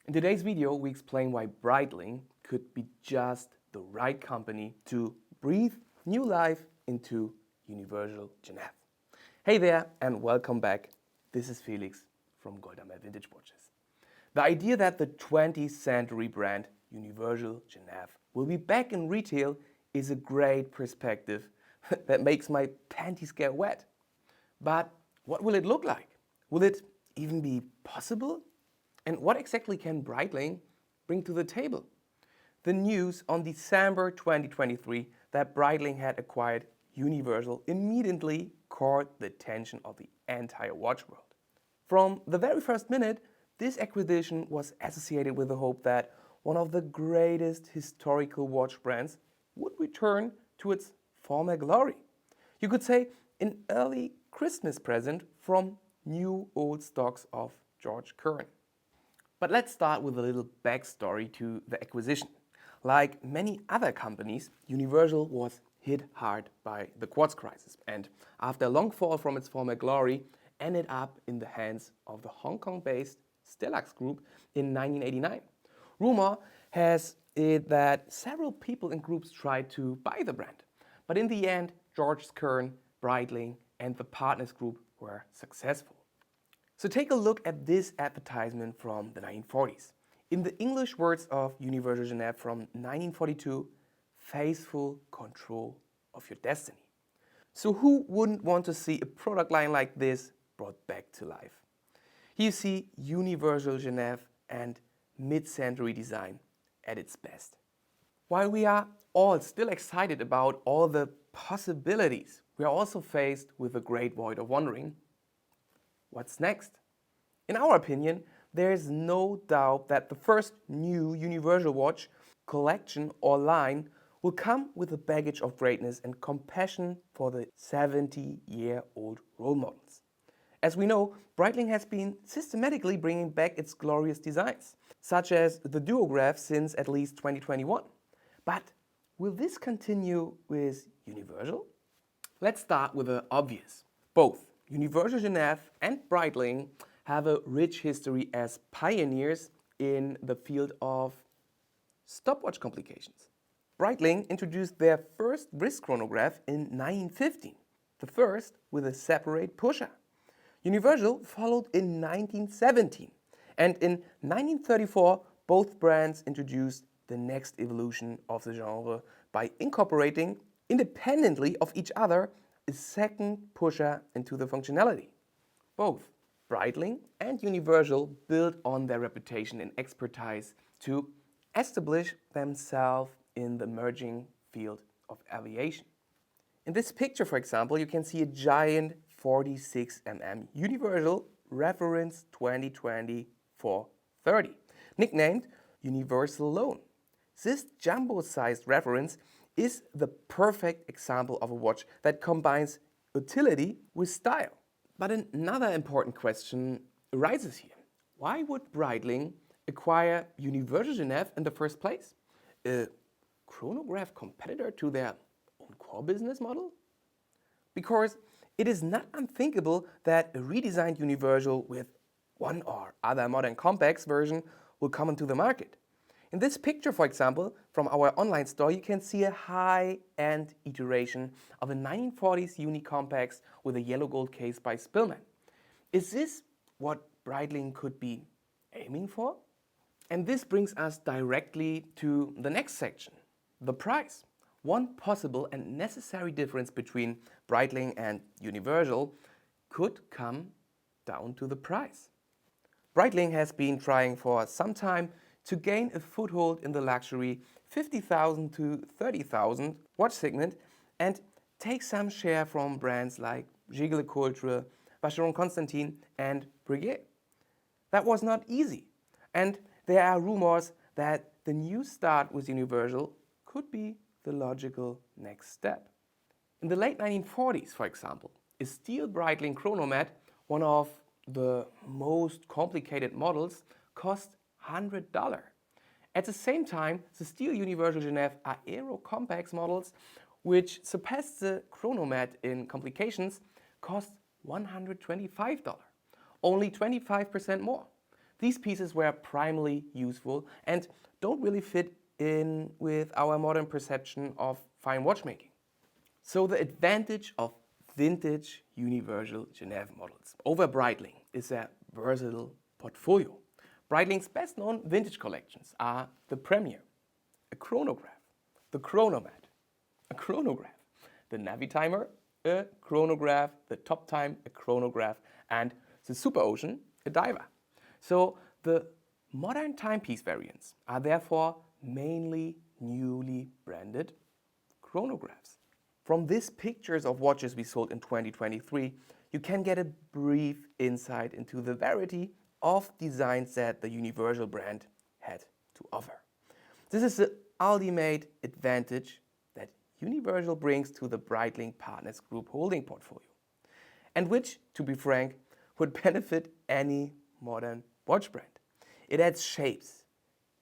In today's video, we explain why Breitling could be just the right company to breathe new life into Universal Genève. Hey there and welcome back. This is Felix from Goldamer Vintage Watches. The idea that the 20th century brand Universal Genève will be back in retail is a great perspective that makes my panties get wet. But what will it look like? Will it even be possible? And what exactly can Breitling bring to the table? The news on December 2023 that Breitling had acquired Universal immediately caught the attention of the entire watch world. From the very first minute, this acquisition was associated with the hope that one of the greatest historical watch brands would return to its former glory. You could say an early Christmas present from new old stocks of George Curran. But let's start with a little backstory to the acquisition. Like many other companies, Universal was hit hard by the quartz crisis and after a long fall from its former glory, ended up in the hands of the Hong Kong-based Stellax Group in 1989. Rumor has it that several people and groups tried to buy the brand, but in the end, George Curran, Breitling and the Partners Group were successful. So take a look at this advertisement from the 1940s. In the English words of Universal Genève from 1942, faithful control of your destiny. So who wouldn't want to see a product line like this brought back to life? Here you see Universal Genève and mid-century design at its best. While we are all still excited about all the possibilities, we are also faced with a great void of wondering, what's next? In our opinion, there is no doubt that the first new Universal watch collection or line will come with a baggage of greatness and compassion for the 70-year-old role models. As we know, Breitling has been systematically bringing back its glorious designs, such as the duograph since at least 2021. But will this continue with Universal? Let's start with the obvious. Both Universal Genève and Breitling have a rich history as pioneers in the field of stopwatch complications. Breitling introduced their first wrist chronograph in 1915, the first with a separate pusher. Universal followed in 1917, and in 1934 both brands introduced the next evolution of the genre by incorporating, independently of each other, a second pusher into the functionality. Both Breitling and Universal built on their reputation and expertise to establish themselves in the emerging field of aviation. In this picture, for example, you can see a giant 46mm Universal reference 2020-430, nicknamed Universal Lone. This jumbo-sized reference is the perfect example of a watch that combines utility with style. But another important question arises here. Why would Breitling acquire Universal Genève in the first place? A chronograph competitor to their own core business model? Because it is not unthinkable that a redesigned Universal with one or other modern complex version will come into the market. In this picture, for example, from our online store, you can see a high-end iteration of a 1940s Uni-Compax with a yellow gold case by Spillman. Is this what Breitling could be aiming for? And this brings us directly to the next section, the price. One possible and necessary difference between Breitling and Universal could come down to the price. Breitling has been trying for some time to gain a foothold in the luxury 50,000 to 30,000 watch segment and take some share from brands like Jaeger-LeCoultre, Vacheron Constantin and Breguet. That was not easy, and there are rumors that the new start with Universal could be the logical next step. In the late 1940s, for example, a steel Breitling chronomat, one of the most complicated models, cost $100. At the same time, the steel Universal Genève Aero Compax models, which surpassed the chronomat in complications, cost $125, only 25% more. These pieces were primarily useful and don't really fit in with our modern perception of fine watchmaking. So the advantage of vintage Universal Genève models over Breitling is a versatile portfolio. Breitling's best known vintage collections are the Premier, a chronograph, the Chronomat, a chronograph, the Navitimer, a chronograph, the Top Time, a chronograph, and the Super Ocean, a diver. So the modern timepiece variants are therefore mainly newly branded chronographs. From these pictures of watches we sold in 2023, you can get a brief insight into the variety of designs that the Universal brand had to offer. This is the ultimate advantage that Universal brings to the Breitling Partners Group holding portfolio, and which, to be frank, would benefit any modern watch brand. It adds shapes,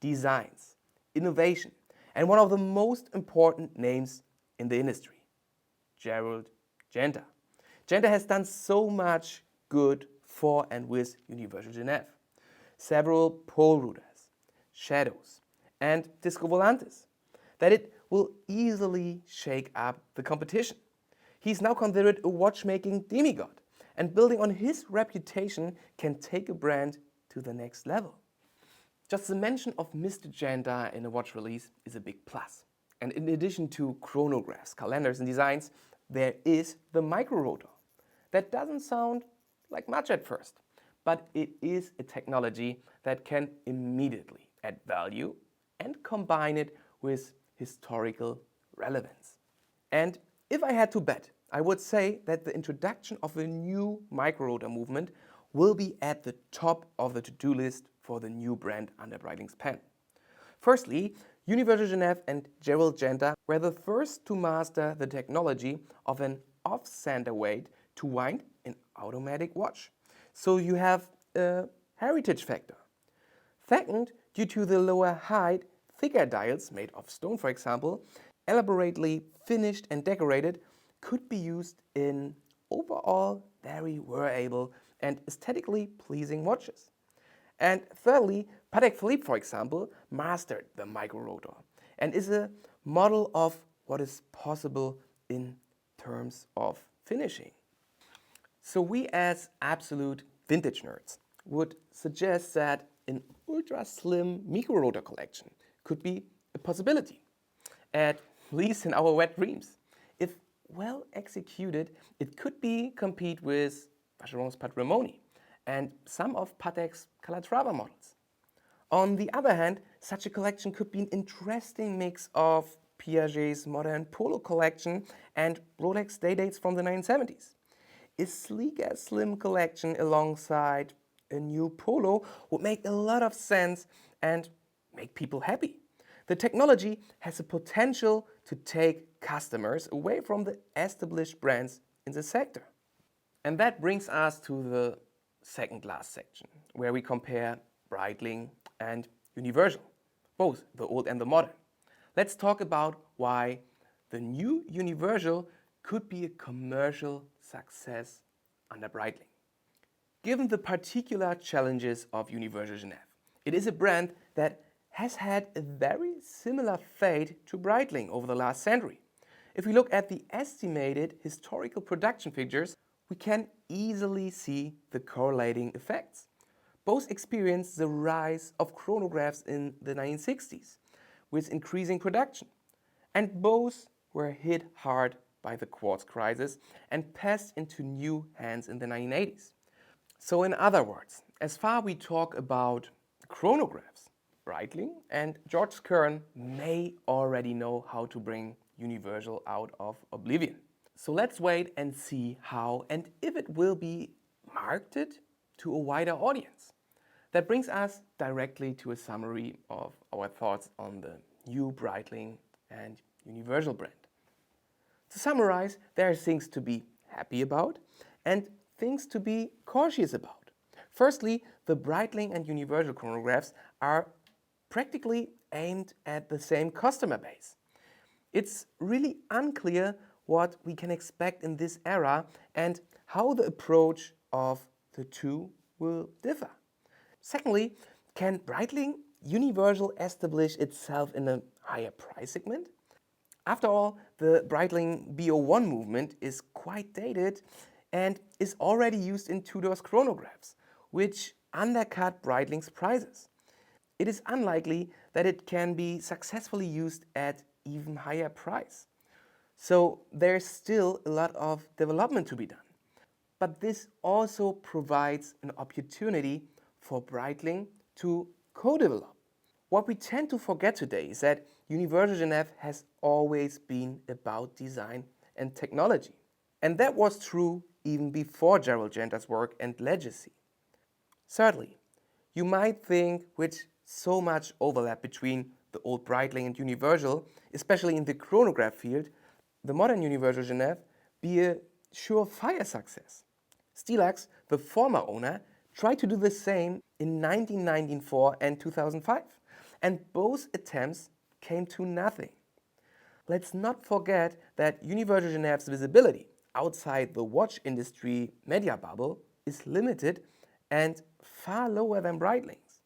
designs, innovation, and one of the most important names in the industry, Gerald Genta. Genta has done so much good for and with Universal Genève. Several pole routers, shadows, and disco volantes, that it will easily shake up the competition. He's now considered a watchmaking demigod, and building on his reputation can take a brand to the next level. Just the mention of Mr. Genta in a watch release is a big plus. And in addition to chronographs, calendars, and designs, there is the micro rotor. That doesn't sound like much at first, but it is a technology that can immediately add value and combine it with historical relevance. And if I had to bet, I would say that the introduction of a new micro rotor movement will be at the top of the to-do list for the new brand under Breitling's pen. Firstly, Universal Genève and Gerald Genta were the first to master the technology of an off-center weight to wind an automatic watch. So you have a heritage factor. Second, due to the lower height, thicker dials made of stone, for example, elaborately finished and decorated, could be used in overall very wearable and aesthetically pleasing watches. And thirdly, Patek Philippe, for example, mastered the micro rotor and is a model of what is possible in terms of finishing. So we as absolute vintage nerds would suggest that an ultra slim micro rotor collection could be a possibility, at least in our wet dreams. If well executed, it could compete with Vacheron's Patrimony and some of Patek's Calatrava models. On the other hand, such a collection could be an interesting mix of Piaget's modern Polo collection and Rolex Day-Dates from the 1970s. A sleeker, slim collection alongside a new Polo would make a lot of sense and make people happy. The technology has the potential to take customers away from the established brands in the sector. And that brings us to the second last section, where we compare Breitling and Universal, both the old and the modern. Let's talk about why the new Universal could be a commercial success under Breitling. Given the particular challenges of Universal Genève, it is a brand that has had a very similar fate to Breitling over the last century. If we look at the estimated historical production figures, we can easily see the correlating effects. Both experienced the rise of chronographs in the 1960s with increasing production, and both were hit hard by the quartz crisis and passed into new hands in the 1980s. So in other words, as far we talk about chronographs, Breitling and George Kern may already know how to bring Universal out of oblivion. So let's wait and see how and if it will be marketed to a wider audience. That brings us directly to a summary of our thoughts on the new Breitling and Universal brand. To summarize, there are things to be happy about and things to be cautious about. Firstly, the Breitling and Universal chronographs are practically aimed at the same customer base. It's really unclear what we can expect in this era and how the approach of the two will differ. Secondly, can Breitling Universal establish itself in a higher price segment? After all, the Breitling BO1 movement is quite dated and is already used in Tudor's chronographs, which undercut Breitling's prices. It is unlikely that it can be successfully used at even higher price. So there's still a lot of development to be done. But this also provides an opportunity for Breitling to co-develop. What we tend to forget today is that Universal Genève has always been about design and technology. And that was true even before Gerald Genter's work and legacy. Thirdly, you might think with so much overlap between the old Breitling and Universal, especially in the chronograph field, the modern Universal Genève be a surefire success. Stelax, the former owner, tried to do the same in 1994 and 2005, and both attempts came to nothing. Let's not forget that Universal Genève's visibility outside the watch industry media bubble is limited and far lower than Breitling's.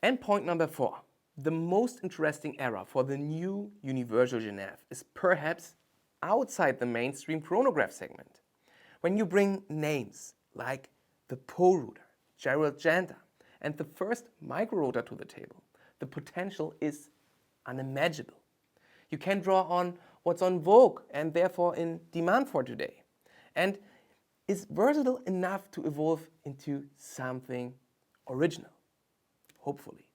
And point number 4. The most interesting era for the new Universal Genève is perhaps outside the mainstream chronograph segment. When you bring names like the Poe router, Gerald Genter, and the first micro rotor to the table, the potential is unimaginable. You can draw on what's on vogue and therefore in demand for today, and is versatile enough to evolve into something original, hopefully.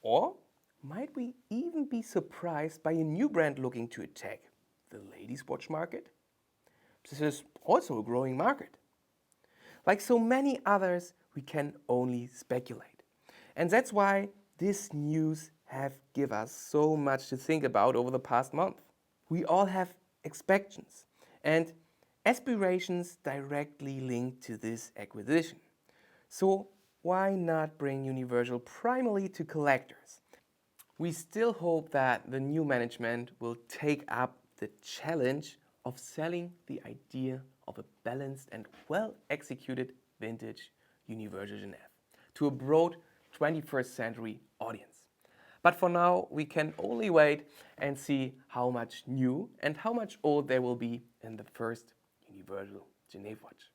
Or might we even be surprised by a new brand looking to attack the ladies' watch market? This is also a growing market. Like so many others, we can only speculate. And that's why this news have given us so much to think about over the past month. We all have expectations and aspirations directly linked to this acquisition. So why not bring Universal primarily to collectors? We still hope that the new management will take up the challenge of selling the idea of a balanced and well-executed vintage Universal Genève to a broad 21st century audience. But for now, we can only wait and see how much new and how much old there will be in the first Universal Genève watch.